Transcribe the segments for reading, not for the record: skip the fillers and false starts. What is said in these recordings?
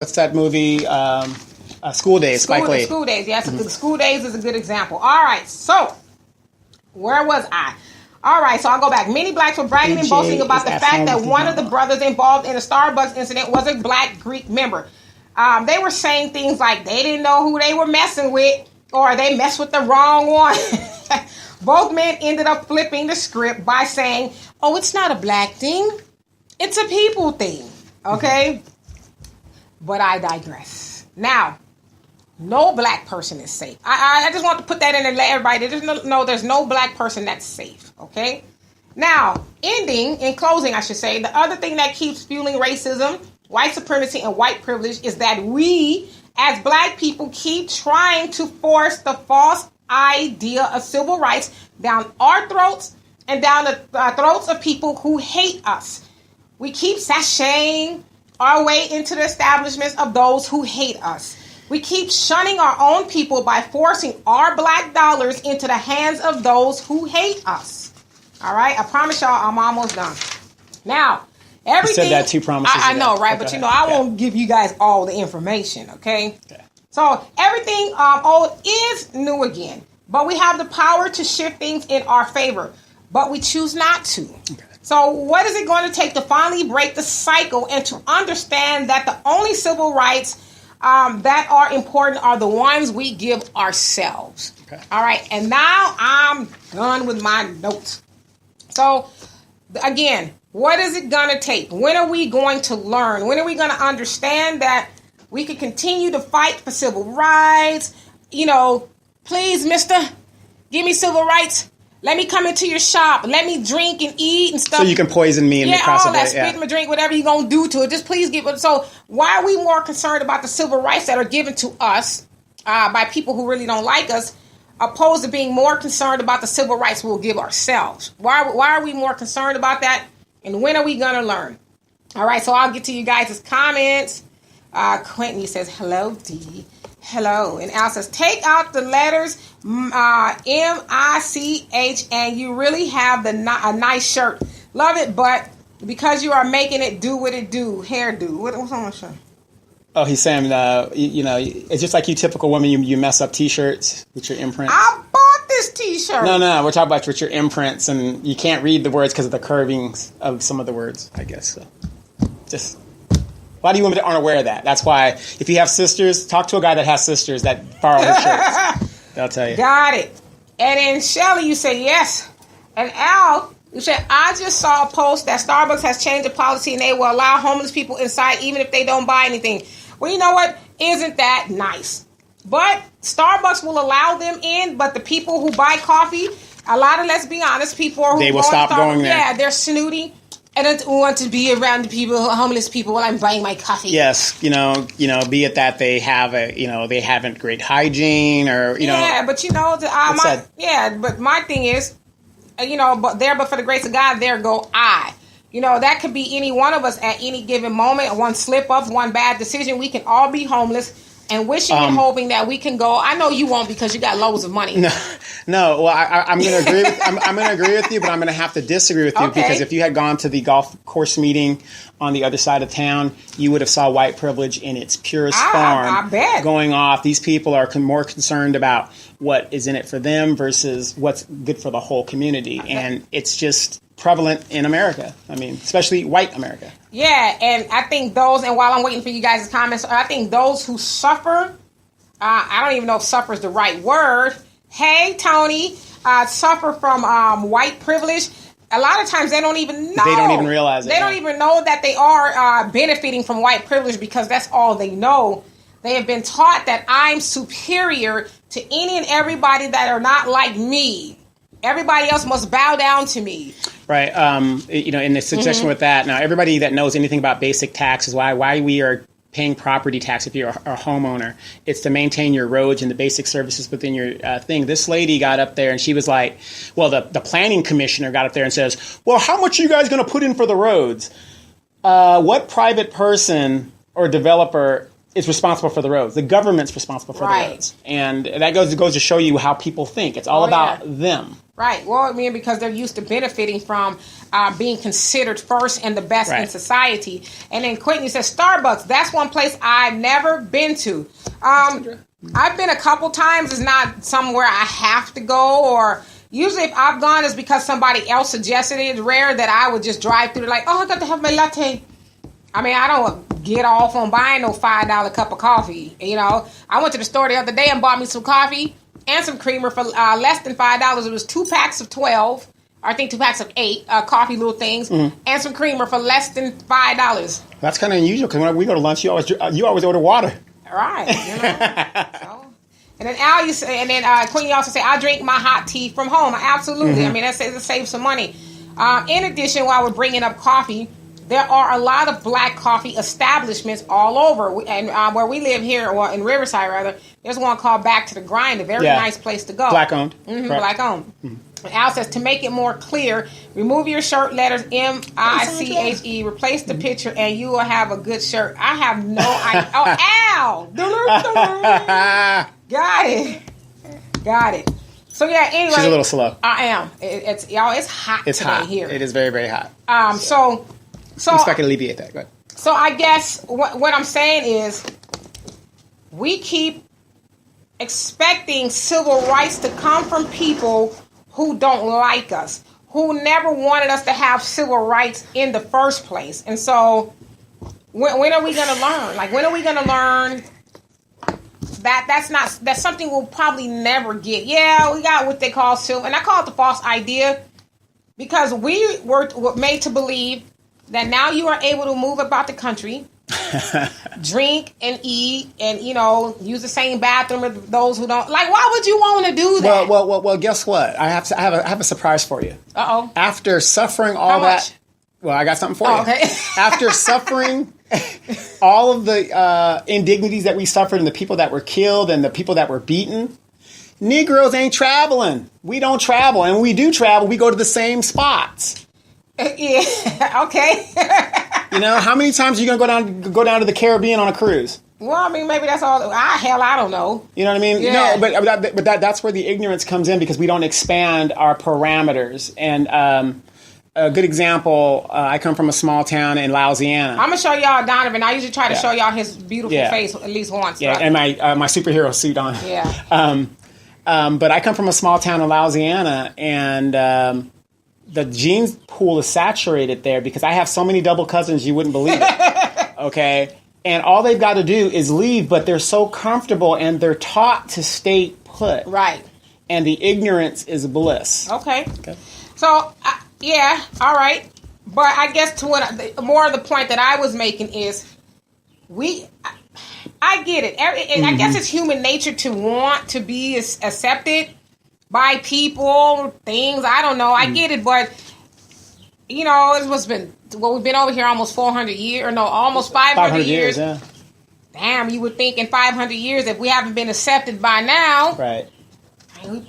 What's that movie? School Days, Spike Lee. School Days, yes. Mm-hmm. School Days is a good example. All right, so where was I? All right, so I'll go back. Many blacks were bragging and boasting about the fact that one of the brothers involved in a Starbucks incident was a black Greek member. They were saying things like they didn't know who they were messing with, or they messed with the wrong one. Both men ended up flipping the script by saying, oh, it's not a black thing. It's a people thing. Okay? But I digress. Now, no black person is safe. I just want to put that in and let everybody, there's no black person that's safe. Okay? Now, in closing, I should say, the other thing that keeps fueling racism, white supremacy, and white privilege is that we, as black people, keep trying to force the false idea of civil rights down our throats and down the throats of people who hate us. We keep sashaying our way into the establishments of those who hate us. We keep shunning our own people by forcing our black dollars into the hands of those who hate us. All right? I promise y'all I'm almost done. Now, everything... You said that 2 promises I know, right? But I won't give you guys all the information, okay? So everything old is new again. But we have the power to shift things in our favor. But we choose not to. Okay. So what is it going to take to finally break the cycle and to understand that the only civil rights that are important are the ones we give ourselves? Okay. All right. And now I'm done with my notes. So, again, what is it going to take? When are we going to learn? When are we going to understand that we can continue to fight for civil rights? You know, please, mister, give me civil rights. Let me come into your shop. Let me drink and eat and stuff. So you can poison me in the process. All that, spit in my drink, whatever you're going to do to it. Just please give it. So why are we more concerned about the civil rights that are given to us by people who really don't like us, opposed to being more concerned about the civil rights we'll give ourselves? Why are we more concerned about that? And when are we going to learn? All right, so I'll get to you guys' comments. Quentin says, hello, D. Hello. And Al says, take out the letters M-I-C-H and you really have a nice shirt. Love it, but because you are making it do what it do. Hairdo. What's on my shirt? Oh, he's saying, it's just like you typical woman, you mess up T-shirts with your imprints. I bought this T-shirt. No, we're talking about with your imprints, and you can't read the words because of the curvings of some of the words, I guess. So, just... Why do you want me to aren't aware of that? That's why, if you have sisters, talk to a guy that has sisters that borrow his shirts. They'll tell you. Got it. And then Shelly, you say yes. And Al, you said, I just saw a post that Starbucks has changed the policy and they will allow homeless people inside even if they don't buy anything. Well, you know what? Isn't that nice? But Starbucks will allow them in, but the people who buy coffee, a lot of, let's be honest, people who they will stop going there. Yeah, they're snooty. I don't want to be around the people, homeless people, while I'm buying my coffee. Yes, be it that they have they haven't great hygiene or know. Yeah, but but my thing is, but for the grace of God, there go I. That could be any one of us at any given moment. One slip up, one bad decision, we can all be homeless. And wishing and hoping that we can go. I know you won't because you got loads of money. No. Well, I'm going to agree. I'm going to agree with you, but I'm going to have to disagree with you because if you had gone to the golf course meeting on the other side of town, you would have saw white privilege in its purest form. I bet. Going off. These people are more concerned about what is in it for them versus what's good for the whole community, and it's just prevalent in America. I mean, especially white America. Yeah, and I think those, and while I'm waiting for you guys' comments, I think those who suffer, I don't even know if suffer is the right word. Hey, Tony, suffer from white privilege. A lot of times they don't even know. They don't even realize it. They don't even know that they are benefiting from white privilege because that's all they know. They have been taught that I'm superior to any and everybody that are not like me. Everybody else must bow down to me. Right. In the suggestion with that, now everybody that knows anything about basic taxes, why we are paying property tax if you're a homeowner, it's to maintain your roads and the basic services within your thing. This lady got up there and she was like, well, the planning commissioner got up there and says, well, how much are you guys going to put in for the roads? What private person or developer is responsible for the roads. The government's responsible for the roads. And that goes to show you how people think. It's all about them. Right. Well, I mean, because they're used to benefiting from being considered first and the best in society. And then Quentin says, Starbucks, that's one place I've never been to. I've been a couple times. It's not somewhere I have to go, or usually if I've gone, it's because somebody else suggested it. It's rare that I would just drive through like, oh, I got to have my latte. I mean, I don't get off on buying no $5 cup of coffee. You know, I went to the store the other day and bought me some coffee and some creamer for less than $5. It was 2 packs of 12, or I think 2 packs of 8 coffee little things, and some creamer for less than $5. That's kind of unusual because when we go to lunch, you always order water. Right. You know. And then Queen also say, I drink my hot tea from home. Absolutely. I mean, that saves some money. In addition, while we're bringing up coffee, there are a lot of black coffee establishments all over. And where we live here, or in Riverside, rather, there's one called Back to the Grind, a very nice place to go. Black owned. Black owned. Al says, to make it more clear, remove your shirt letters M-I-C-H-E, replace the picture, and you will have a good shirt. I have no idea. Oh, Al! Got it. So, yeah, anyway. She's a little slow. I am. It's hot today here. It is very, very hot. So if I can alleviate that, go ahead. So I guess what I'm saying is we keep expecting civil rights to come from people who don't like us, who never wanted us to have civil rights in the first place. And so when are we going to learn? Like, when are we going to learn that that's something we'll probably never get? Yeah, we got what they call civil, and I call it the false idea, because we were made to believe that now you are able to move about the country, drink and eat, and, you know, use the same bathroom as those who don't. Like, why would you want to do that? Well, guess what? I have a surprise for you. Uh-oh. After suffering all that, well, I got something for you. Okay. After suffering all of the indignities that we suffered, and the people that were killed, and the people that were beaten, Negroes ain't traveling. We don't travel, and when we do travel, we go to the same spots. Yeah. Okay. You know, how many times are you gonna go down to the Caribbean on a cruise? Well, I mean, maybe that's all. I don't know. You know what I mean? Yeah. No, but that's where the ignorance comes in, because we don't expand our parameters. And a good example, I come from a small town in Louisiana. I'm gonna show y'all Donovan. I usually try to show y'all his beautiful face at least once. Yeah, right? And my superhero suit on. Yeah. But I come from a small town in Louisiana, and the gene pool is saturated there because I have so many double cousins you wouldn't believe it. Okay? And all they've got to do is leave, but they're so comfortable and they're taught to stay put. Right. And the ignorance is bliss. Okay. So, yeah, all right. But I guess more of the point that I was making is I get it. I guess it's human nature to want to be accepted by people, things. I don't know. I get it, but you know, we've been over here almost 400 years, or no, almost 500 years. Yeah. Damn, you would think in 500 years, if we haven't been accepted by now, right?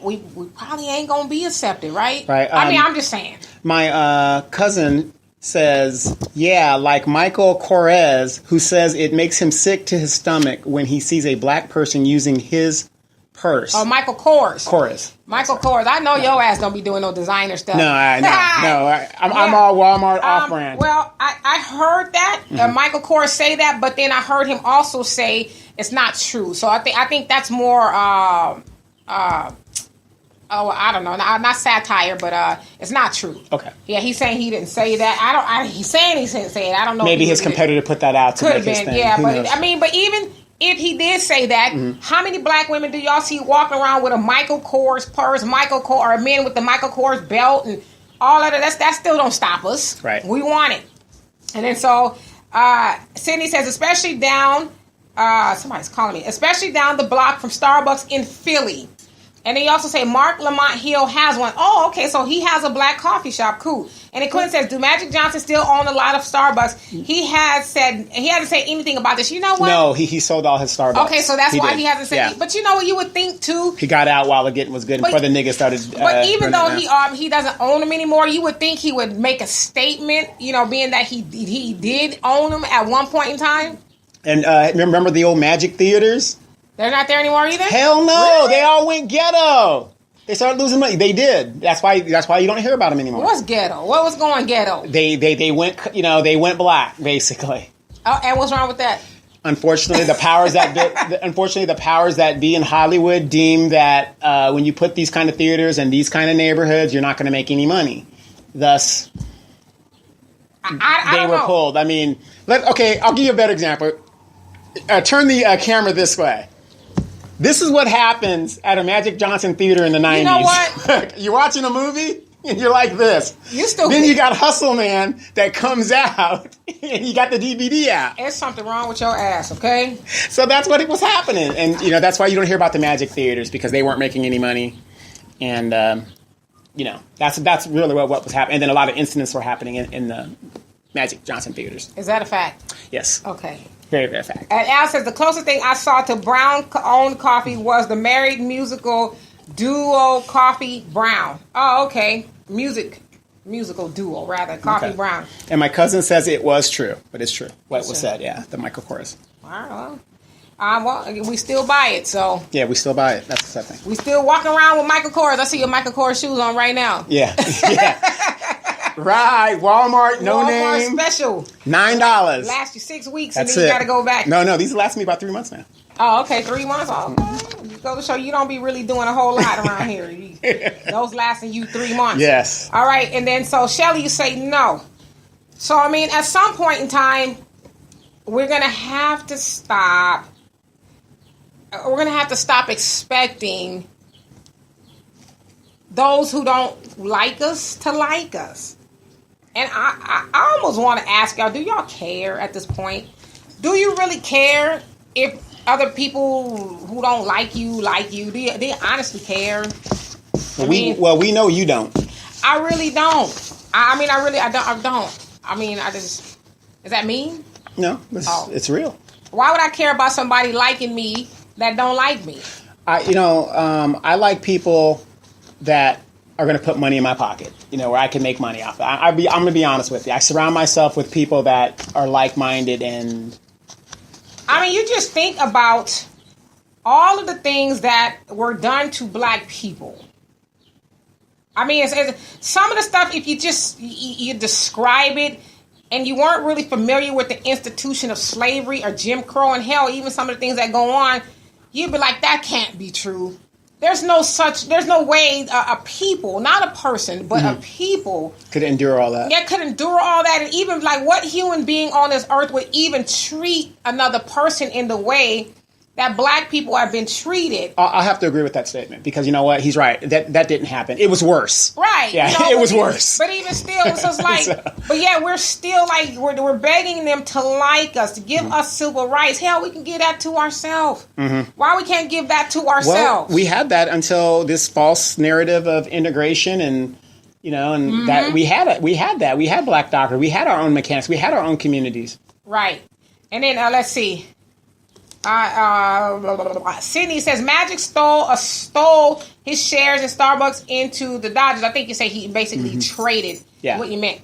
We probably ain't gonna be accepted, right? Right. I mean, I'm just saying. My cousin says, yeah, like Michael Kors, who says it makes him sick to his stomach when he sees a black person using his purse. Oh, Michael Kors. Michael Kors. I know your ass don't be doing no designer stuff. No, I'm all Walmart off-brand. Well, I heard that Michael Kors say that, but then I heard him also say it's not true. So I think that's more I don't know, not satire, but it's not true. Okay. Yeah, he's saying he didn't say that. He's saying he didn't say it. I don't know. Maybe his competitor put that out to make his thing. Could have been, yeah. But even if he did say that, how many black women do y'all see walking around with a Michael Kors purse, or men with the Michael Kors belt and all of that? That still don't stop us. Right. We want it. And then so Sydney says, especially down, somebody's calling me, especially down the block from Starbucks in Philly. And they also say Mark Lamont Hill has one. Oh, okay, so he has a black coffee shop. Cool. And then Quinn says, do Magic Johnson still own a lot of Starbucks? He hasn't said anything about this. You know what? No, he sold all his Starbucks. Okay, so that's why he hasn't said anything. But you know what you would think, too? He got out while the getting was good before the niggas started. But even though he doesn't own them anymore, you would think he would make a statement, you know, being that he did own them at one point in time. And remember the old Magic theaters? They're not there anymore either? Hell no. Really? They all went ghetto. They started losing money. They did. That's why you don't hear about them anymore. What's ghetto? What was going ghetto? They went, they went black, basically. Oh, and what's wrong with that? Unfortunately, the powers that be in Hollywood deem that when you put these kind of theaters in these kind of neighborhoods, you're not going to make any money. Thus, I they don't were know. pulled. I mean, I'll give you a better example. Turn the camera this way. This is what happens at a Magic Johnson theater in the 90s. You know what? You're watching a movie and you're like this. You stupid. Then you got Hustle Man that comes out and you got the DVD out. There's something wrong with your ass, okay? So that's what was happening. And, that's why you don't hear about the Magic theaters, because they weren't making any money. And, that's really what was happening. And then a lot of incidents were happening in the Magic Johnson theaters. Is that a fact? Yes. Okay. Very, very fact. And Al says the closest thing I saw to brown-owned coffee was the married musical duo Coffee Brown. Oh, okay. Musical duo, rather. Coffee Okay. Brown. And my cousin says it was true, but it's true. What was said, yeah, the Michael Kors. All right, well, we still buy it, so. Yeah, we still buy it. That's the sad thing. We still walking around with Michael Kors. I see your Michael Kors shoes on right now. Yeah. Right. Walmart, no Walmart name. special. $9. Last you 6 weeks That's and then it. you got to go back. No, these last me about 3 months now. Oh, okay, 3 months. Oh, go to show you don't be really doing a whole lot around here. Those lasting you 3 months. Yes. All right, and then so Shelly, you say no. So I mean, at some point in time, we're gonna have to stop. We're gonna have to stop expecting those who don't like us to like us. And I almost want to ask y'all, do y'all care at this point? Do you really care if other people who don't like you? Do you honestly care? We know you don't. I really don't. I don't. I mean, is that mean? No, it's real. Why would I care about somebody liking me that don't like me? I like people that are going to put money in my pocket, where I can make money off. I'm going to be honest with you. I surround myself with people that are like-minded, and I mean, you just think about all of the things that were done to black people. I mean, it's some of the stuff, if you describe it and you weren't really familiar with the institution of slavery or Jim Crow, and hell, even some of the things that go on, you'd be like, that can't be true. There's no way a people, not a person, but a people could endure all that. Yeah, could endure all that. And even like what human being on this earth would even treat another person in the way that black people have been treated. I'll have to agree with that statement, because you know what? He's right. That didn't happen. It was worse. Right. Yeah, it was worse. But even still, it's just like, but yeah, we're still like, we're begging them to like us, to give us civil rights. Hell, we can give that to ourselves. Why we can't give that to ourselves? Well, we had that until this false narrative of integration, and that we had it. We had that. We had black doctors. We had our own mechanics. We had our own communities. Right. And then let's see. Sydney says Magic stole his shares in Starbucks into the Dodgers. I think you say he basically traded. Yeah. What you meant.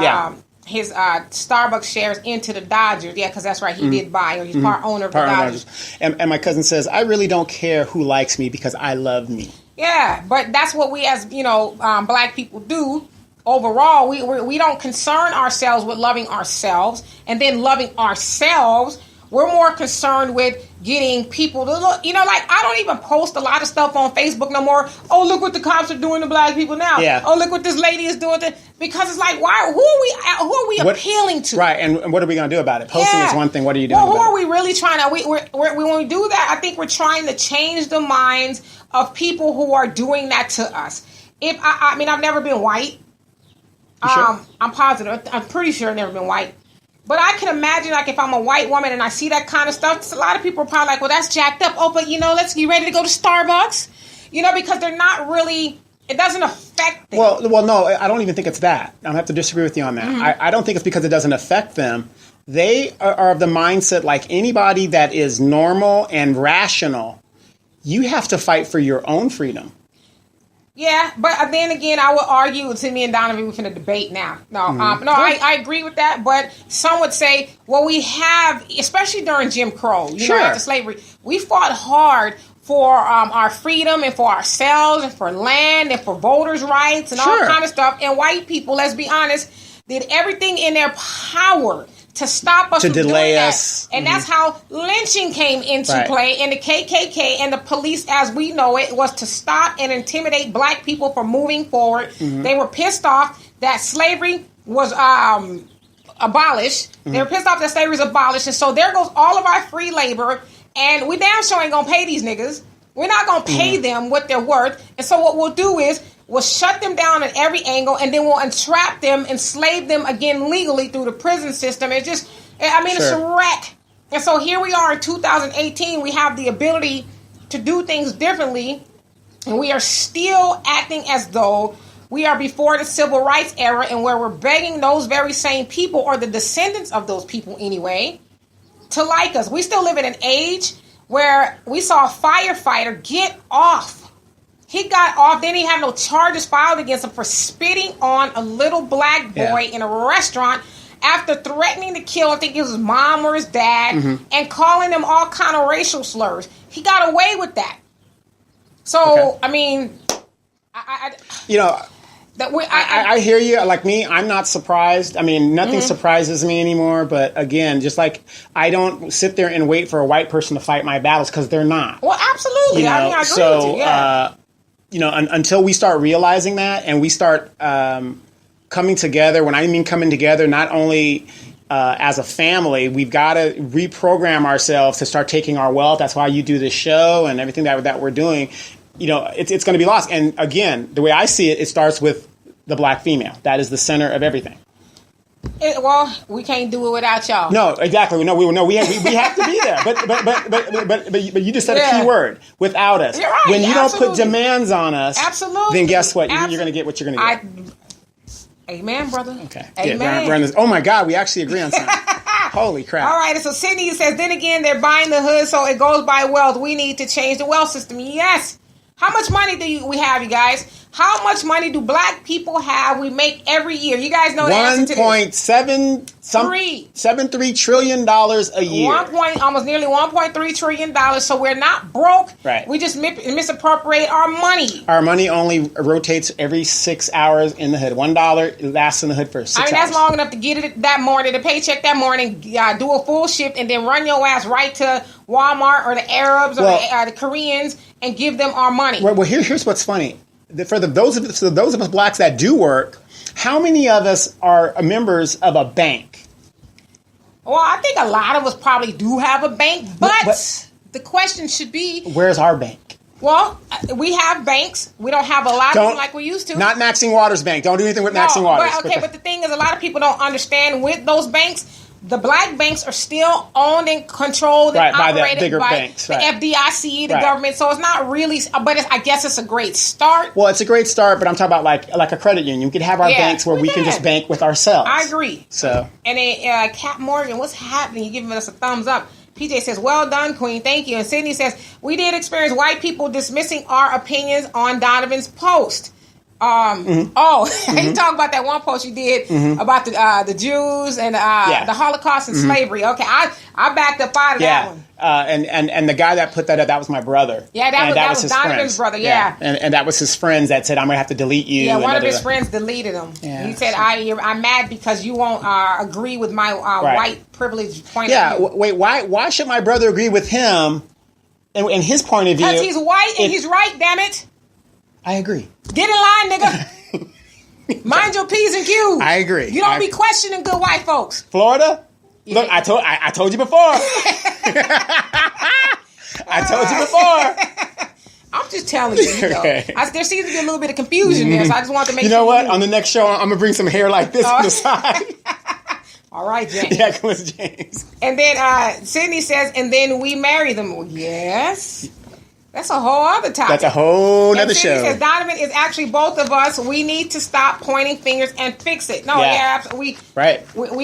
Yeah. His Starbucks shares into the Dodgers. Yeah, because that's right. He did buy, or he's part owner of the Dodgers. And my cousin says, I really don't care who likes me because I love me. Yeah, but that's what we as black people do. Overall, we don't concern ourselves with loving ourselves and then loving ourselves. We're more concerned with getting people to look, like I don't even post a lot of stuff on Facebook no more. Oh, look what the cops are doing to black people now. Yeah. Oh, look what this lady is doing. Because it's like, why? Who are we appealing to? Right, and what are we going to do about it? Posting is one thing. What are you doing Well, who about are we really trying to, when we do that, I think we're trying to change the minds of people who are doing that to us. I mean, I've never been white. Sure? I'm positive. I'm pretty sure I've never been white. But I can imagine, like, if I'm a white woman and I see that kind of stuff, a lot of people are probably like, well, that's jacked up. Oh, but, let's get ready to go to Starbucks. Because they're not really, it doesn't affect them. Well, no, I don't even think it's that. I have to disagree with you on that. I don't think it's because it doesn't affect them. They are of the mindset, like anybody that is normal and rational, you have to fight for your own freedom. Yeah, but then again, I would argue to me and Donovan we're finna debate now. No, I agree with that. But some would say, well, we have, especially during Jim Crow, you know, after slavery, we fought hard for our freedom and for ourselves and for land and for voters' rights and all kind of stuff. And white people, let's be honest, did everything in their power to stop us, to from delay doing us. that. And that's how lynching came into play. And the KKK and the police, as we know it, was to stop and intimidate black people from moving forward. They were pissed off that slavery was abolished. They were pissed off that slavery was abolished. And so there goes all of our free labor. And we damn sure ain't going to pay these niggas. We're not going to pay them what they're worth. And so what we'll do is we'll shut them down at every angle, and then we'll entrap them, enslave them again legally through the prison system. It's just, I mean, it's a wreck. And so here we are in 2018. We have the ability to do things differently, and we are still acting as though we are before the civil rights era, and where we're begging those very same people, or the descendants of those people anyway, to like us. We still live in an age where we saw a firefighter get off. He got off, then he had no charges filed against him for spitting on a little black boy in a restaurant after threatening to kill, I think it was his mom or his dad, and calling them all kind of racial slurs. He got away with that. So, I mean, I hear you. Like me, I'm not surprised. I mean, nothing surprises me anymore. But again, just like I don't sit there and wait for a white person to fight my battles, because they're not. Well, absolutely. I agree with you. Until we start realizing that, and we start coming together. When I mean coming together, not only as a family, we've got to reprogram ourselves to start taking our wealth. That's why you do this show and everything that we're doing. It's going to be lost. And again, the way I see it, it starts with the black female. That is the center of everything. Well, we can't do it without y'all. No, exactly. No, we have to be there. But you just said a key word. Without us, you're right. When you don't put demands on us, absolutely, then guess what? You're going to get what you're going to get. Amen, brother. Okay. Amen. Oh my God, we actually agree on something. Holy crap! All right. So Sydney says, then again, they're buying the hood, so it goes by wealth. We need to change the wealth system. Yes. How much money do we have, you guys? How much money do black people have we make every year? You guys know the answer to this. $1.73 trillion a year. Almost nearly $1.3 trillion. So we're not broke. Right. We just misappropriate our money. Our money only rotates every 6 hours in the hood. $1 lasts in the hood for 6 hours. That's long enough to get it that morning, the paycheck that morning, do a full shift, and then run your ass right to Walmart or the Arabs or the Koreans and give them our money. Well, here's what's funny. For those of us blacks that do work, how many of us are members of a bank? Well, I think a lot of us probably do have a bank, but the question should be, where's our bank? Well, we have banks. We don't have a lot of them like we used to. Not Maxine Waters' bank. Don't do anything with Maxine Waters. But the thing is, a lot of people don't understand with those banks. The black banks are still owned and controlled and operated by the FDIC, the government. So it's not really, but I guess it's a great start. Well, it's a great start, but I'm talking about like a credit union. We could have our banks where we can just bank with ourselves. I agree. So, and then Cat Morgan, what's happening? You're giving us a thumbs up. PJ says, well done, Queen. Thank you. And Sydney says, we did experience white people dismissing our opinions on Donovan's post. You talk about that one post you did about the Jews and the Holocaust and slavery. Okay, I backed up out of that one. And the guy that put that up, that was my brother. Yeah, that was Donovan's brother. Yeah. And that was his friends that said, I'm gonna have to delete you. Yeah, one of his friends deleted him. Yeah. He said, I'm mad because you won't agree with my white privilege point of view. Wait, why should my brother agree with him and his point of view? Because he's white and he's right. Damn it. I agree. Get in line, nigga. Mind your P's and Q's. I agree. You don't be questioning good white folks. Florida? Yeah. Look, I told you before. I told you before. I'm just telling you, there seems to be a little bit of confusion there, so I just wanted to make sure. You know what? On the next show, I'm going to bring some hair like this on the side. All right, James. Yeah, come on, James. And then Sydney says, and then we marry them. Well, yes. That's a whole other topic. That's a whole and other Cindy show. says Donovan is actually both of us. We need to stop pointing fingers and fix it. No, we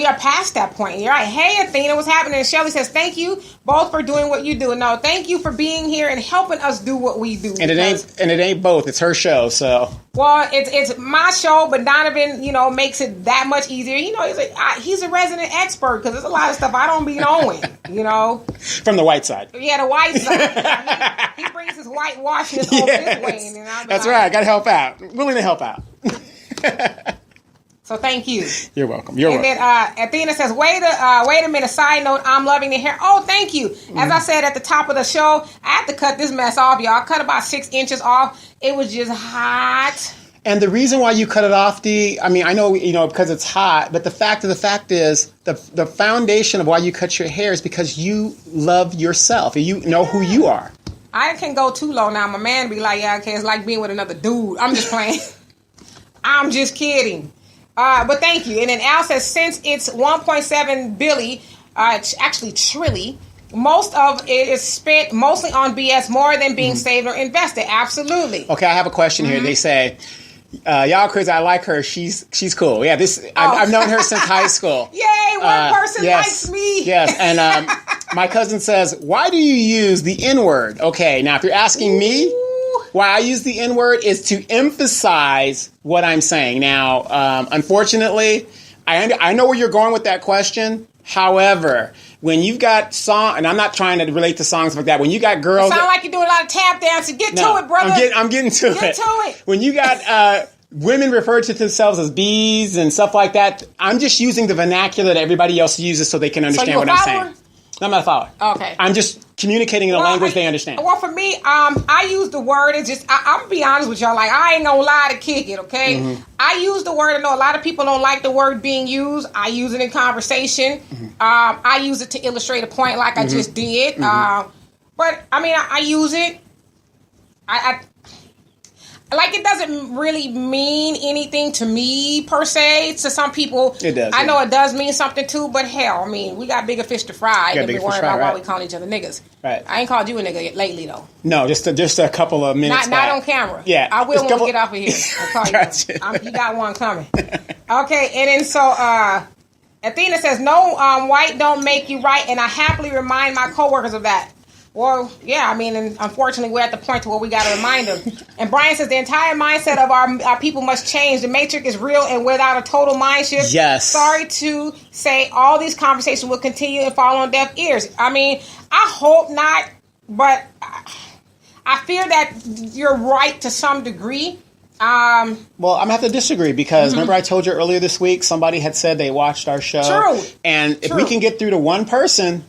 are past that point. You're right. Hey, Athena, what's happening? And Shelly says, thank you both for doing what you do. No, thank you for being here and helping us do what we do. And it ain't both. It's her show, so. Well, it's my show, but Donovan, makes it that much easier. He's a resident expert because there's a lot of stuff I don't be knowing, From the white side. Yeah, the white side. He brings his whitewashness over this way. And that's right. Got to help out. Willing to help out. So thank you. You're welcome. And then Athena says, wait a minute. Side note, I'm loving the hair. Oh, thank you. As I said at the top of the show, I had to cut this mess off, y'all. I cut about 6 inches off. It was just hot. And the reason why you cut it off, Dee, I mean, I know, because it's hot, but the fact is, the foundation of why you cut your hair is because you love yourself. You know who you are. I can go too low now. My man be like, yeah, okay, it's like being with another dude. I'm just playing. I'm just kidding. But thank you. And then Al says, since it's 1.7 billion, actually trillion, most of it is spent mostly on BS more than being saved or invested. Absolutely. Okay, I have a question here. They say, y'all crazy, I like her. She's cool. Yeah, I've known her since high school. Yay, one person likes me. Yes, and my cousin says, why do you use the N-word? Okay, now if you're asking me, why I use the N-word is to emphasize what I'm saying. Now, unfortunately, I know where you're going with that question. However, when you've got song, and I'm not trying to relate to songs like that. When you got girls, it sound like you're doing a lot of tap dancing. Get to it, brother. I'm getting to it. Get to it. When you got women refer to themselves as bees and stuff like that, I'm just using the vernacular that everybody else uses so they can understand what I'm saying. I'm not a follower. Okay. I'm just communicating in a language they understand. Well, for me, I use the word. It's just I'm gonna be honest with y'all. Like, I ain't gonna lie to kick it. Okay. Mm-hmm. I use the word. I know a lot of people don't like the word being used. I use it in conversation. Mm-hmm. I use it to illustrate a point, like I just did. Mm-hmm. But I mean, I use it. I like, it doesn't really mean anything to me per se. To some people, it does. I know it does mean something too, but hell, I mean, we got bigger fish to fry than we worry about why we call each other niggas. Right. I ain't called you a nigga lately though. No, just a couple of minutes. Not on camera. Yeah, I will when we get off of here. I'll call you. You got one coming. Okay, and then so Athena says, no, white don't make you right, and I happily remind my coworkers of that. Well, yeah, I mean, and unfortunately, we're at the point to where we got to remind them. And Brian says, the entire mindset of our people must change. The matrix is real, and without a total mind shift, yes. Sorry to say, all these conversations will continue and fall on deaf ears. I mean, I hope not, but I fear that you're right to some degree. Well, I'm going to have to disagree because remember I told you earlier this week, somebody had said they watched our show. True. And if we can get through to one person...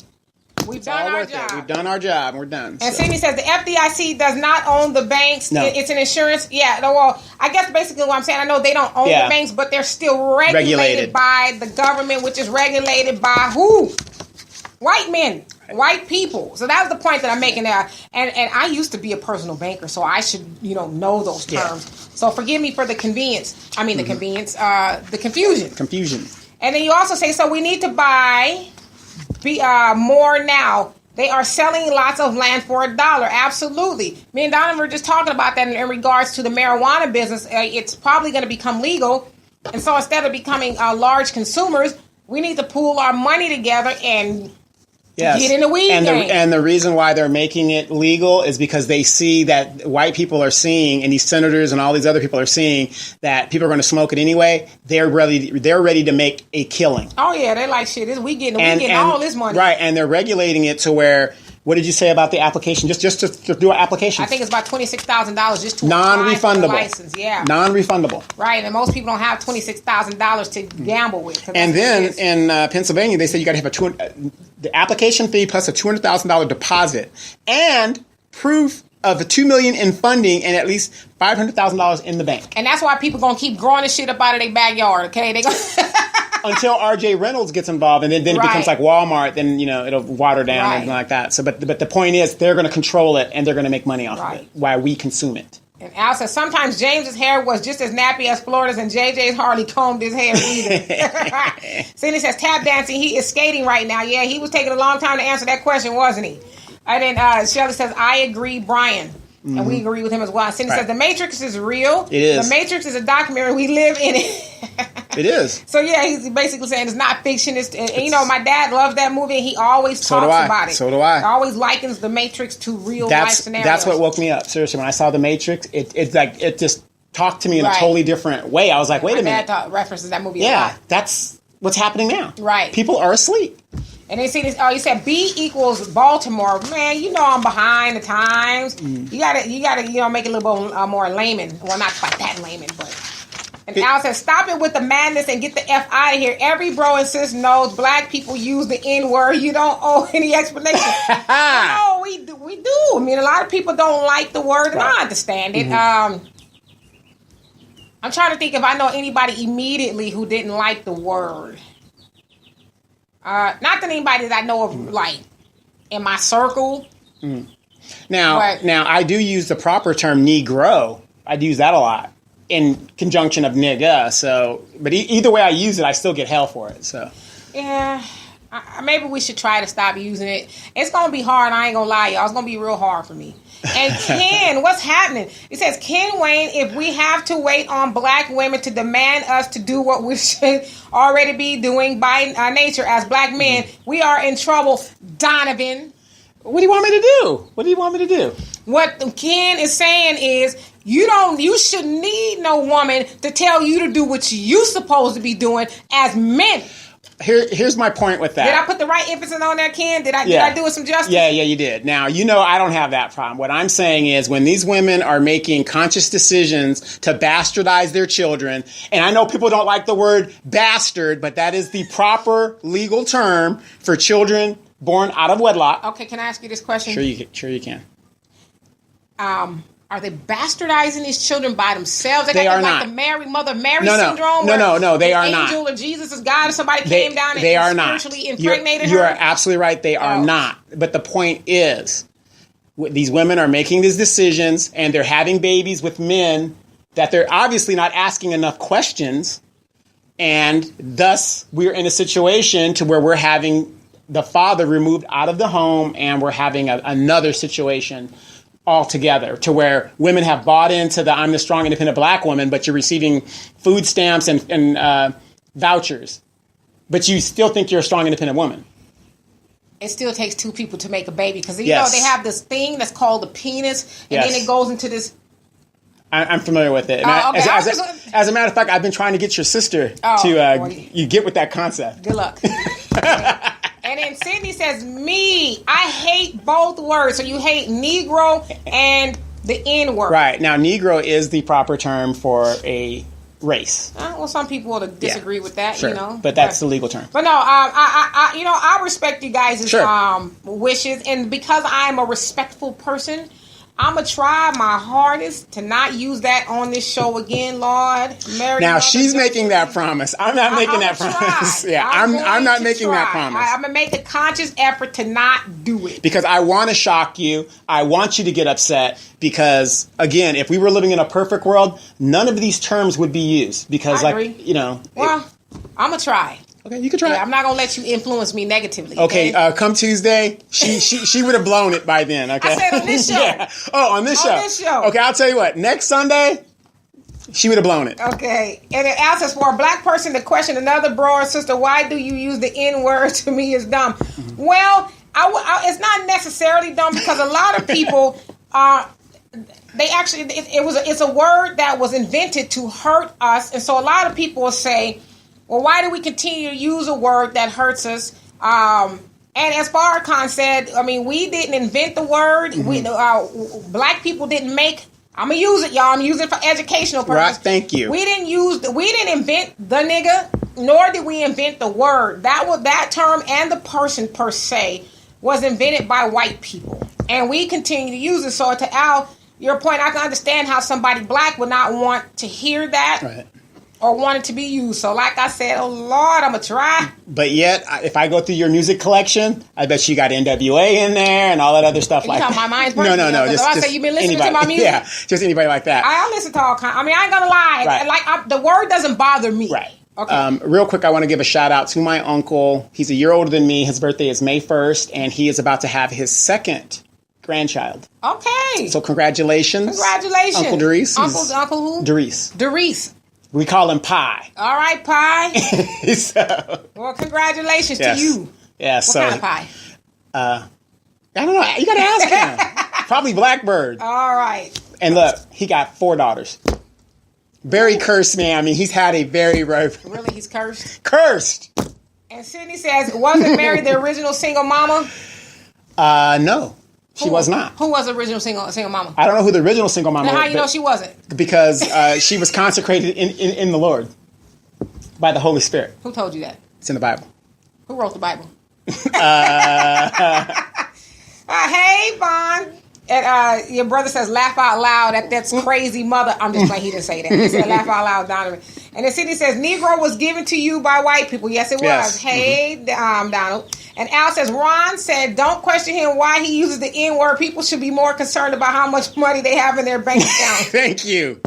We've done our job. We've done our job. We're done. And Cindy says the FDIC does not own the banks. No. It's an insurance. Yeah. Well, I guess basically what I'm saying, I know they don't own the banks, but they're still regulated by the government, which is regulated by who? White men. White people. So that was the point that I'm making there. And I used to be a personal banker, so I should, know those terms. Yeah. So forgive me for the convenience. I mean, the confusion. Confusion. And then you also say, so we need to buy... more now. They are selling lots of land for $1. Absolutely. Me and Donovan were just talking about that in regards to the marijuana business. It's probably going to become legal. And so instead of becoming large consumers, we need to pool our money together and get in the weed game. And the reason why they're making it legal is because they see that white people are seeing, and these senators and all these other people are seeing, that people are going to smoke it anyway. They're ready to make a killing. Oh yeah, they like shit. We getting all this money. Right, and they're regulating it to where. What did you say about the application? Just to do an application? I think it's about $26,000 just to non-refundable apply for the license. Yeah, non-refundable. Right, and most people don't have $26,000 to gamble with. And then in Pennsylvania, they said you got to have the application fee plus a $200,000 deposit and proof of $2 million in funding and at least $500,000 in the bank. And that's why people gonna keep growing this shit up out of their backyard. Okay, they gonna. Until R.J. Reynolds gets involved, and then it becomes like Walmart, then it'll water down and everything like that. So, but the point is, they're going to control it and they're going to make money off of it while we consume it. And Al says sometimes James's hair was just as nappy as Florida's, and JJ's hardly combed his hair either. Cindy says tap dancing. He is skating right now. Yeah, he was taking a long time to answer that question, wasn't he? And then Shelley says, I agree, Brian. And we agree with him as well. And Cindy says, The Matrix is real. It is. The Matrix is a documentary. We live in it. It is. So, yeah, he's basically saying it's not fiction. And, you know, my dad loves that movie, and he always talks about it. So do I. He always likens The Matrix to real life scenarios. That's what woke me up. Seriously, when I saw The Matrix, it just talked to me in a totally different way. I was like, wait a minute. My dad references that movie a lot. That's what's happening now. Right. People are asleep. And they see this. Oh, you said B equals Baltimore. Man, you know I'm behind the times. You gotta, you know, make it a little bit more layman. Well, not quite that layman, but. And Al says, "Stop it with the madness and get the F out of here. Every bro and sis knows black people use the N word. You don't owe any explanation." No, we do. I mean, a lot of people don't like the word, and I understand it. I'm trying to think if I know anybody immediately who didn't like the word. Not that anybody that I know of, like, in my circle. Now, I do use the proper term Negro. I do use that a lot in conjunction of nigga. So, but either way I use it, I still get hell for it. So, yeah, maybe we should try to stop using it. It's gonna be hard. I ain't gonna lie, y'all. It's gonna be real hard for me. And Ken, what's happening? It says, Ken Wayne, if we have to wait on black women to demand us to do what we should already be doing by nature as black men, we are in trouble. Donovan. What do you want me to do? What do you want me to do? What Ken is saying is, you should need no woman to tell you to do what you supposed to be doing as men. Here's my point with that. Did I put the right emphasis on that, Ken? Did I do it some justice? Yeah, you did. Now, you know I don't have that problem. What I'm saying is when these women are making conscious decisions to bastardize their children, and I know people don't like the word bastard, but that is the proper legal term for children born out of wedlock. Okay, can I ask you this question? Sure you can. Are they bastardizing these children by themselves? They are not. Like the Mother Mary syndrome? No, they are not. Angel of Jesus is God, and somebody came down and spiritually impregnated her? You are absolutely right. They are not. But the point is, these women are making these decisions, and they're having babies with men that they're obviously not asking enough questions, and thus we're in a situation to where we're having the father removed out of the home, and we're having another situation altogether, to where women have bought into the I'm the strong, independent black woman, but you're receiving food stamps and vouchers, but you still think you're a strong, independent woman. It still takes two people to make a baby, because you know they have this thing that's called the penis, and then it goes into this. I'm familiar with it. As a matter of fact, I've been trying to get your sister you get with that concept. Good luck. And then Sydney says, I hate both words. So you hate Negro and the N word. Right. Now, Negro is the proper term for a race. Well, some people will disagree with that, sure. you know. But that's the legal term. But no, I respect you guys' wishes. And because I'm a respectful person, I'm going to try my hardest to not use that on this show again, Lord. Now, she's making that promise. I'm not making that promise. Yeah, I'm not making that promise. I'm going to make a conscious effort to not do it. Because I want to shock you. I want you to get upset. Because, again, if we were living in a perfect world, none of these terms would be used. Because, I agree. Well, I'm going to try. Okay, you can try. I'm not gonna let you influence me negatively. Okay, come Tuesday, she would have blown it by then. Okay, I said on this show. Yeah. Oh, on this show. Okay, I'll tell you what. Next Sunday, she would have blown it. Okay, and it asks for a black person to question another bro or sister. Why do you use the N word? To me, is dumb. Mm-hmm. Well, it's not necessarily dumb, because a lot of people they actually it's a word that was invented to hurt us, and so a lot of people will say, well, why do we continue to use a word that hurts us? And as Farrakhan said, I mean, we didn't invent the word. Mm-hmm. Black people didn't make. I'm gonna use it, y'all. I'm using it for educational purposes. Right, thank you. We didn't invent the nigga, nor did we invent the word. That term and the person per se was invented by white people, and we continue to use it. So to Al, your point, I can understand how somebody black would not want to hear that. Right. Or want it to be used. So like I said, oh Lord, I'm going to try. But yet, if I go through your music collection, I bet you got NWA in there and all that other stuff like that. My mind's breaking. No. Just I say you've been listening to my music? Yeah, just anybody like that. I listen to all kinds. I mean, I ain't going to lie. Right. The word doesn't bother me. Right. Okay. Real quick, I want to give a shout out to my uncle. He's a year older than me. His birthday is May 1st, and he is about to have his second grandchild. Okay. So congratulations. Congratulations. Uncle Darius. Uncle who? Darius. Darius. We call him Pie. All right, Pie. So, Well, congratulations yes. to you. Yeah, What so kind of pie? I don't know. You got to ask him. Probably Blackbird. All right. And look, he got 4 daughters. Very cursed man. I mean, he's had a very Really, he's cursed? cursed. And Sydney says, wasn't Mary the original single mama? No, she was not. Who was the original single mama? I don't know who the original single mama Now, was. how you know she wasn't? Because she was consecrated in the Lord by the Holy Spirit. Who told you that? It's in the Bible. Who wrote the Bible? Hey, Vaughn. And your brother says, laugh out loud at that's crazy mother. I'm just playing. He didn't say that. He said, laugh out loud, Donovan. And then Sydney says, Negro was given to you by white people. Yes, it was. Yes. Hey, Donald. And Al says, Ron said, don't question him why he uses the N-word. People should be more concerned about how much money they have in their bank account. Thank you.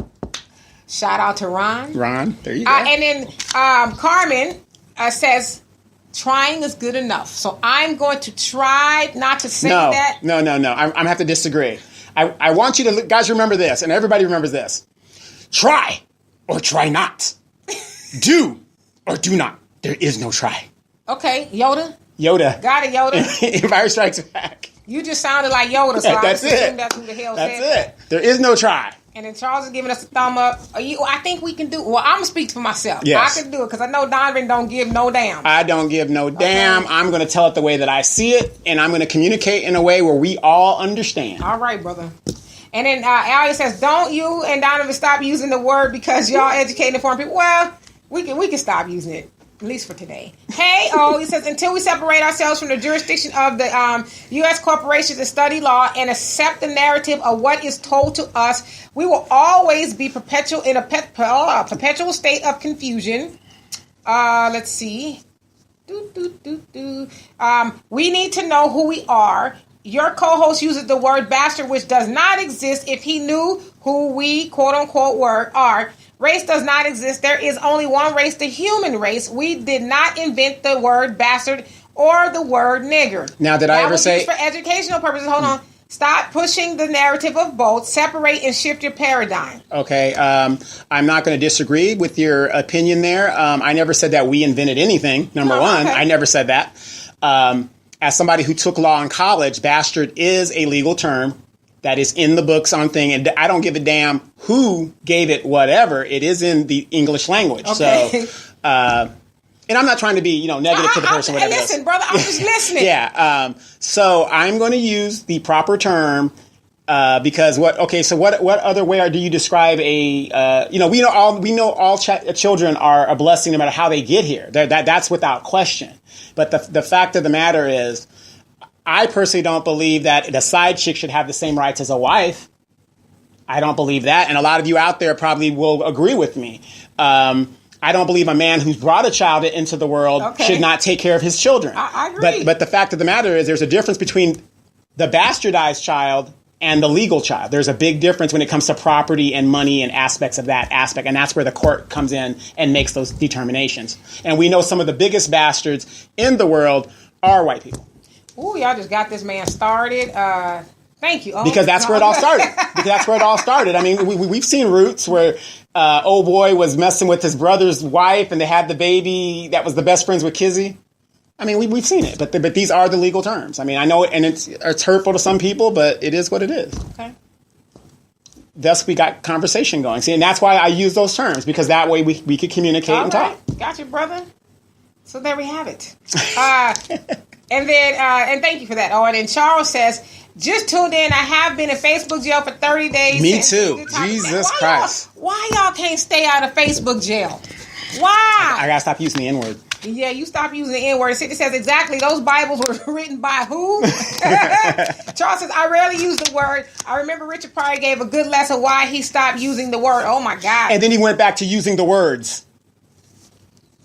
Shout out to Ron. Ron, there you go. And then Carmen says, trying is good enough. So I'm going to try not to say that. No. I'm going to have to disagree. I want you to, guys, remember this, and everybody remembers this. Try or try not. Do or do not. There is no try. Okay, Yoda. Got it, Yoda. Empire Strikes Back. You just sounded like Yoda, so I That's just assumed it. that's who the hell That's said it. There is no try. that. And then Charles is giving us a thumb up. I think we can do. Well, I'm gonna speak for myself. Yes. I can do it because I know Donovan don't give no damn. I don't give no damn. I'm going to tell it the way that I see it, and I'm going to communicate in a way where we all understand. All right, brother. And then Alia says, "Don't you and Donovan stop using the word because y'all educate and inform people." Well, we can stop using it. At least for today. Hey, he says, until we separate ourselves from the jurisdiction of the U.S. corporations and study law and accept the narrative of what is told to us, we will always be perpetual in a perpetual state of confusion. Let's see. We need to know who we are. Your co-host uses the word bastard, which does not exist if he knew who we, quote unquote, are. Race does not exist. There is only one race, the human race. We did not invent the word bastard or the word nigger. Now, did I ever say... For educational purposes, hold on. Stop pushing the narrative of both. Separate and shift your paradigm. Okay. I'm not going to disagree with your opinion there. I never said that we invented anything, number one. Okay. I never said that. As somebody who took law in college, bastard is a legal term that is in the books on thing, and I don't give a damn who gave it whatever. It is in the English language. Okay. So, and I'm not trying to be, negative to the person. Hey, listen, brother, I'm just listening. Yeah. So I'm going to use the proper term because what other way do you describe a? We know all children are a blessing no matter how they get here. That's without question. But the fact of the matter is, I personally don't believe that the side chick should have the same rights as a wife. I don't believe that. And a lot of you out there probably will agree with me. I don't believe a man who's brought a child into the world should not take care of his children. I agree. But the fact of the matter is there's a difference between the bastardized child and the legal child. There's a big difference when it comes to property and money and aspects of that aspect. And that's where the court comes in and makes those determinations. And we know some of the biggest bastards in the world are white people. Ooh, y'all just got this man started. Thank you. Because that's where it all started. I mean, we've seen Roots where old boy was messing with his brother's wife and they had the baby that was the best friends with Kizzy. I mean, we've seen it, but these are the legal terms. I mean, I know, and it's hurtful to some people, but it is what it is. Okay. Thus, we got conversation going. See, and that's why I use those terms, because that way we could communicate and talk. Got you, brother. So there we have it. And then, and thank you for that. Oh, and then Charles says, just tuned in. I have been in Facebook jail for 30 days. Me too. Jesus Christ. Why y'all can't stay out of Facebook jail? Why? I gotta stop using the N-word. Yeah, you stop using the N-word. It says exactly those Bibles were written by who? Charles says, I rarely use the word. I remember Richard Pryor gave a good lesson why he stopped using the word. Oh my God. And then he went back to using the words.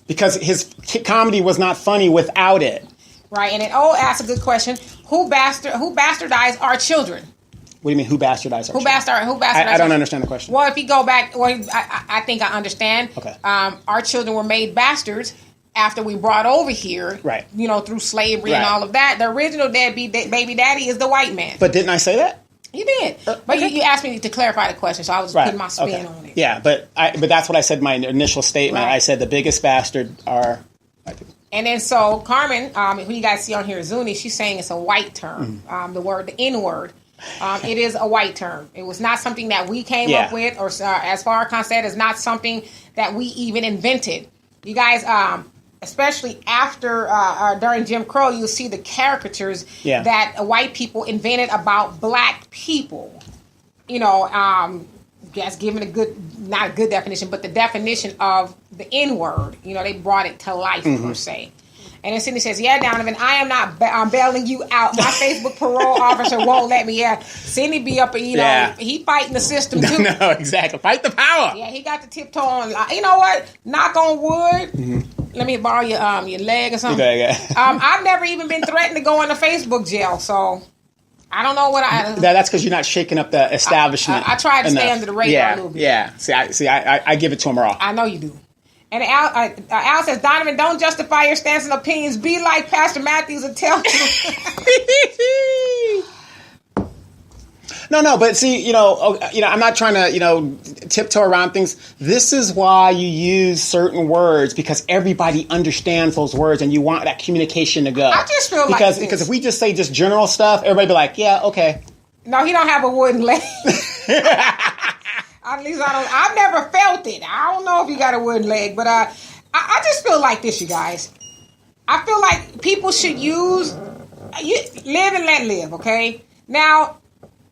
Because his comedy was not funny without it. Right, and then asks a good question. Who bastardized our children? What do you mean, who bastardized our Who bastardized? I don't understand the question. Well, if you go back, I think I understand. Okay. Our children were made bastards after we brought over here, right? Through slavery and all of that. The original deadbeat baby daddy is the white man. But didn't I say that? You did, but you asked me to clarify the question, so I was putting my spin on it. Yeah, but that's what I said in my initial statement. Right. I said the biggest bastard are white people. And then so Carmen, who you guys see on here, Zuni, she's saying it's a white term. The N-word. It is a white term. It was not something that we came up with, or as Farrakhan said, it's not something that we even invented. You guys, especially after during Jim Crow, you'll see the caricatures that white people invented about black people. That's given not a good definition, but the definition of the N-word. They brought it to life, per se. And then Sydney says, yeah, Donovan, I am not bailing you out. My Facebook parole officer won't let me out. Sydney be up and, he fighting the system, too. No, exactly. Fight the power. Yeah, he got the tiptoe on. You know what? Knock on wood. Mm-hmm. Let me borrow your leg or something. Okay. I've never even been threatened to go into Facebook jail, so I don't know what That's because you're not shaking up the establishment. I tried to stay under the radar a little bit. Yeah. See, I give it to him raw. I know you do. And Al says, Donovan, don't justify your stance and opinions. Be like Pastor Matthews and tell him. No, but see, I'm not trying to, tiptoe around things. This is why you use certain words, because everybody understands those words, and you want that communication to go. I just feel because if we just say just general stuff, everybody be like, yeah, okay. No, he don't have a wooden leg. At least I've never felt it. I don't know if you got a wooden leg, but I just feel like this, you guys. I feel like people should live and let live, okay? Now,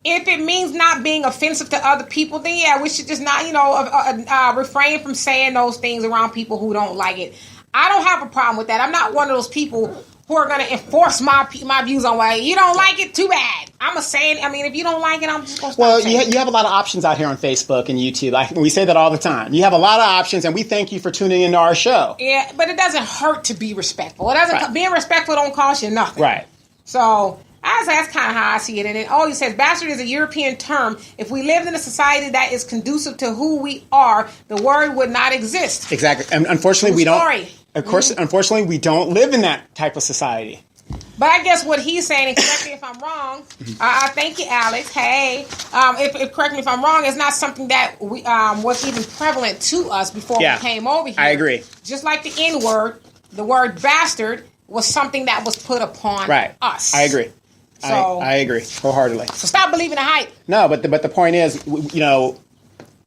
if it means not being offensive to other people, then yeah, we should just not, refrain from saying those things around people who don't like it. I don't have a problem with that. I'm not one of those people who are going to enforce my views on why you don't like it. Too bad. I'm going to say it. I mean, if you don't like it, I'm just going to stop saying it. You have a lot of options out here on Facebook and YouTube. We say that all the time. You have a lot of options, and we thank you for tuning into our show. Yeah, but it doesn't hurt to be respectful. It doesn't. Being respectful don't cost you nothing. Right. So that's kind of how I see it. And then, he says, bastard is a European term. If we lived in a society that is conducive to who we are, the word would not exist. Exactly. And unfortunately, we don't. Of course, unfortunately, we don't live in that type of society. But I guess what he's saying, and correct me if I'm wrong, thank you, Alex. Hey, if correct me if I'm wrong, it's not something that was even prevalent to us before we came over here. I agree. Just like the N-word, the word bastard was something that was put upon us. I agree. So, I agree wholeheartedly. So stop believing the hype. No, but the point is,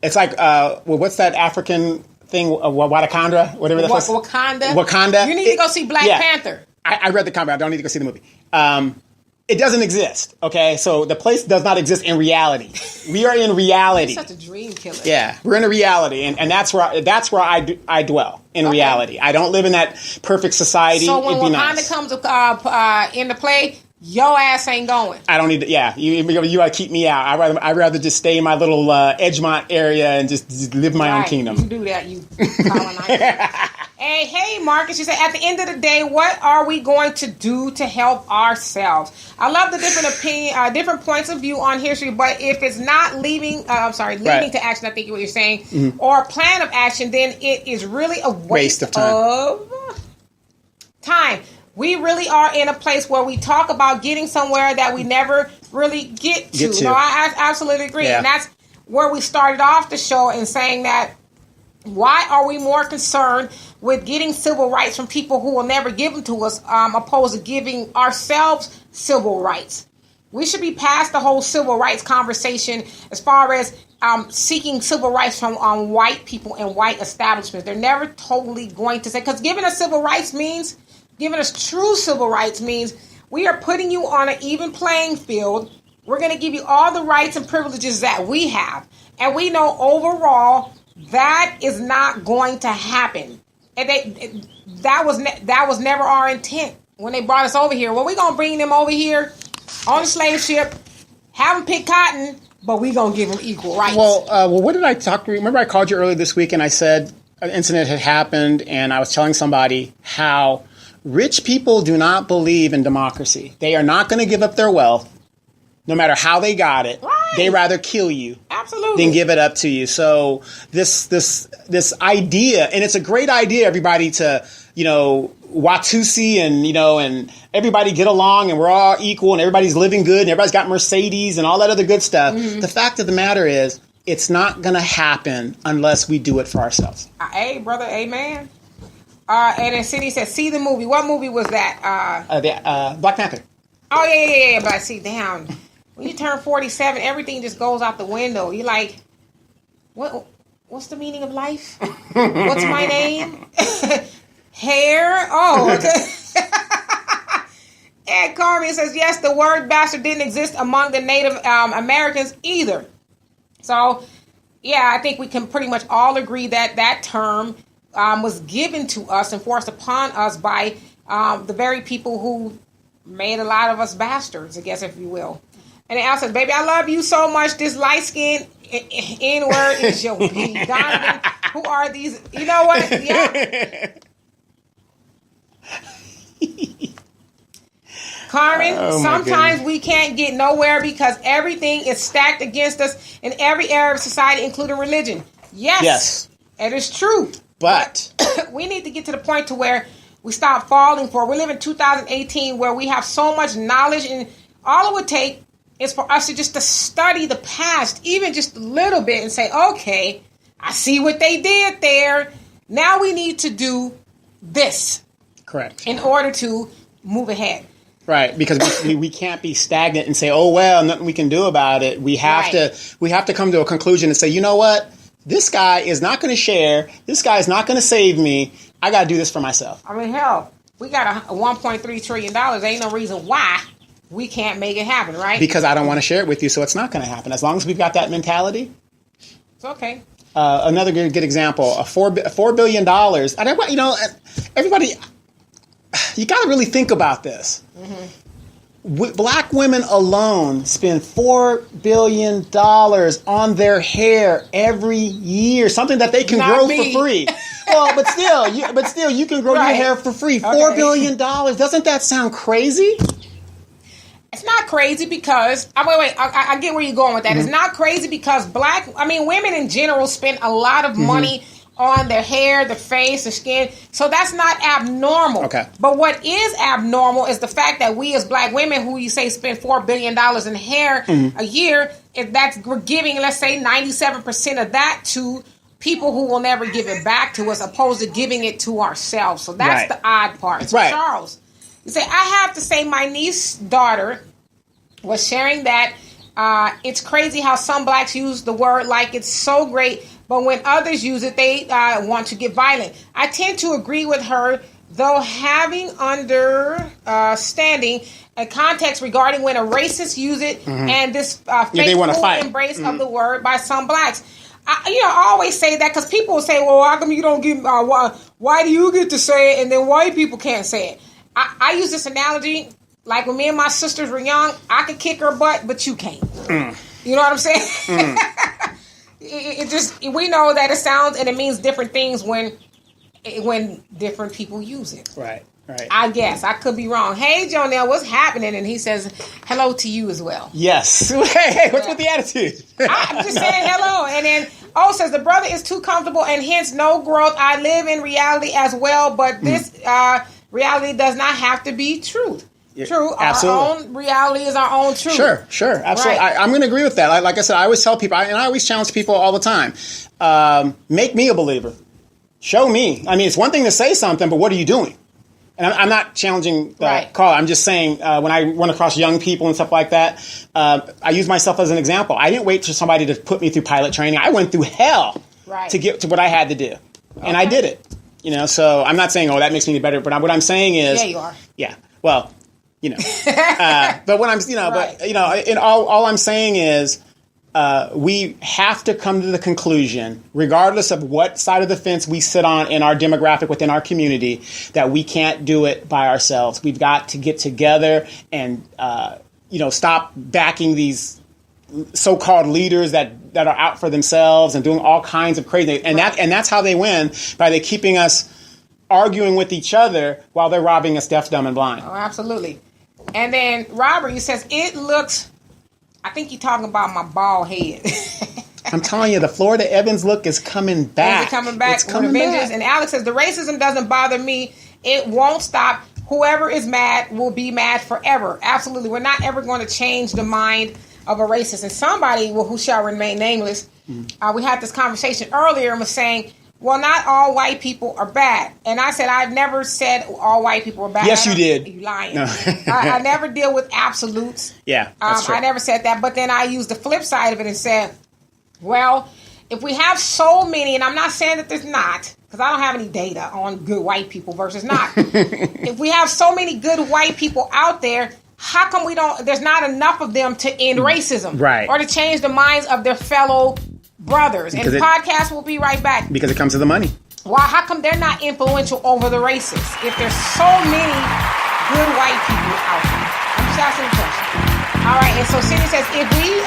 it's like what's that African thing? Wakanda, whatever that was. Wakanda. You need to go see Black Panther. I read the comic. I don't need to go see the movie. It doesn't exist. Okay, so the place does not exist in reality. We are in reality. You're such a dream killer. Yeah, we're in a reality, and that's where I dwell in reality. I don't live in that perfect society. So when Wakanda comes into play, your ass ain't going. I don't need to. Yeah, you gotta keep me out. I'd rather just stay in my little Edgemont area and just live my own kingdom. You do that, you colonizer. Hey, Marcus, you said, at the end of the day, what are we going to do to help ourselves? I love the different points of view on history, but if it's not leading to action, I think what you're saying, or a plan of action, then it is really a waste of time. We really are in a place where we talk about getting somewhere that we never really get to. No, I absolutely agree. Yeah. And that's where we started off the show in saying that why are we more concerned with getting civil rights from people who will never give them to us, opposed to giving ourselves civil rights? We should be past the whole civil rights conversation as far as seeking civil rights from white people and white establishments. They're never totally going to say, because giving us civil rights means, giving us true civil rights means we are putting you on an even playing field. We're going to give you all the rights and privileges that we have. And we know overall that is not going to happen. And that was never our intent when they brought us over here. Well, we're going to bring them over here on a slave ship, have them pick cotton, but we're going to give them equal rights. Well, what did I talk to? Remember I called you earlier this week and I said an incident had happened and I was telling somebody how rich people do not believe in democracy. They are not going to give up their wealth, no matter how they got it. Right. They rather kill you Absolutely. than give it up to you. So this idea, and it's a great idea, everybody, to, Watusi and, and everybody get along and we're all equal and everybody's living good and everybody's got Mercedes and all that other good stuff. Mm-hmm. The fact of the matter is, it's not going to happen unless we do it for ourselves. Hey, brother, amen. And then Cindy said, see the movie. What movie was that? Black Panther. Oh, yeah. But I see, damn, when you turn 47, everything just goes out the window. You're like, what's the meaning of life? What's my name? Hair? Oh, okay. And Carmen says, yes, the word bastard didn't exist among the Native Americans either. So, yeah, I think we can pretty much all agree that that term was given to us and forced upon us by the very people who made a lot of us bastards, I guess, if you will. And Al says, baby, I love you so much. This light-skinned N-word is your B. Donovan, who are these? You know what? Yeah. Carmen, sometimes we can't get nowhere because everything is stacked against us in every area of society, including religion. Yes. It is true. But we need to get to the point to where we stop falling for it. We live in 2018 where we have so much knowledge, and all it would take is for us to just to study the past, even just a little bit, and say, okay, I see what they did there. Now we need to do this. Correct. In order to move ahead. Right, because we can't be stagnant and say, oh, well, nothing we can do about it. We have to come to a conclusion and say, you know what? This guy is not going to share. This guy is not going to save me. I got to do this for myself. I mean, hell, we got a $1.3 trillion. Ain't no reason why we can't make it happen, right? Because I don't want to share it with you, so it's not going to happen. As long as we've got that mentality. It's okay. Another good example, $4 billion. Everybody, you got to really think about this. Mm-hmm. Black women alone spend $4 billion on their hair every year, something that they can grow for free. Well, but still, you can grow your hair for free. $4 billion. Doesn't that sound crazy? It's not crazy because I get where you're going with that. Mm-hmm. It's not crazy because women in general spend a lot of money on their hair, their face, their skin. So that's not abnormal. Okay. But what is abnormal is the fact that we as black women, who you say spend $4 billion in hair a year, we're giving, let's say, 97% of that to people who will never give it back to us, opposed to giving it to ourselves. So that's the odd part. So Charles, you say, I have to say my niece's daughter was sharing that it's crazy how some blacks use the word like it's so great, but when others use it, they want to get violent. I tend to agree with her, though having understanding a context regarding when a racist use it and this fateful embrace of the word by some blacks. I always say that because people will say, well, how come you don't get, why do you get to say it and then white people can't say it? I use this analogy, like when me and my sisters were young, I could kick her butt, but you can't. You know what I'm saying? It just, we know that it sounds and it means different things when different people use it. Right. I guess. I could be wrong. Hey, Jonelle, what's happening? And he says, hello to you as well. Yes. Hey, what's with the attitude? I'm just saying hello. And then, says, the brother is too comfortable and hence no growth. I live in reality as well, but this reality does not have to be truth. True. Absolutely. Our own reality is our own truth. Sure. Absolutely. Right. I'm going to agree with that. Like I said, I always tell people, and I always challenge people all the time, make me a believer. Show me. I mean, it's one thing to say something, but what are you doing? And I'm not challenging Carl. I'm just saying when I run across young people and stuff like that, I use myself as an example. I didn't wait for somebody to put me through pilot training. I went through hell to get to what I had to do. And I did it. So I'm not saying, that makes me better. But what I'm saying is... Yeah, you are. Yeah. Well... but what I'm, and all I'm saying is, we have to come to the conclusion, regardless of what side of the fence we sit on in our demographic within our community, that we can't do it by ourselves. We've got to get together and, stop backing these so-called leaders that are out for themselves and doing all kinds of crazy. And that's how they win, by they keeping us arguing with each other while they're robbing us deaf, dumb, and blind. Oh, absolutely. And then Robert, he says, it looks I think you're talking about my bald head. I'm telling you, the Florida Evans look is coming back. Is it coming back? It's coming with a vengeance. back. And Alex says, the racism doesn't bother me. It won't stop. Whoever is mad will be mad forever. Absolutely. We're not ever going to change the mind of a racist. And somebody who shall remain nameless, we had this conversation earlier and was saying, well, not all white people are bad. And I said, I've never said all white people are bad. Yes, you did. You lying. No. I never deal with absolutes. Yeah, that's true. I never said that. But then I used the flip side of it and said, well, if we have so many, and I'm not saying that there's not, because I don't have any data on good white people versus not. If we have so many good white people out there, how come there's not enough of them to end racism? Right. Or to change the minds of their fellow brothers? Because and the podcast will be right back. Because it comes to the money. Why? How come they're not influential over the racists if there's so many good white people out there? I'm just asking a question. All right, and so Cindy says, if we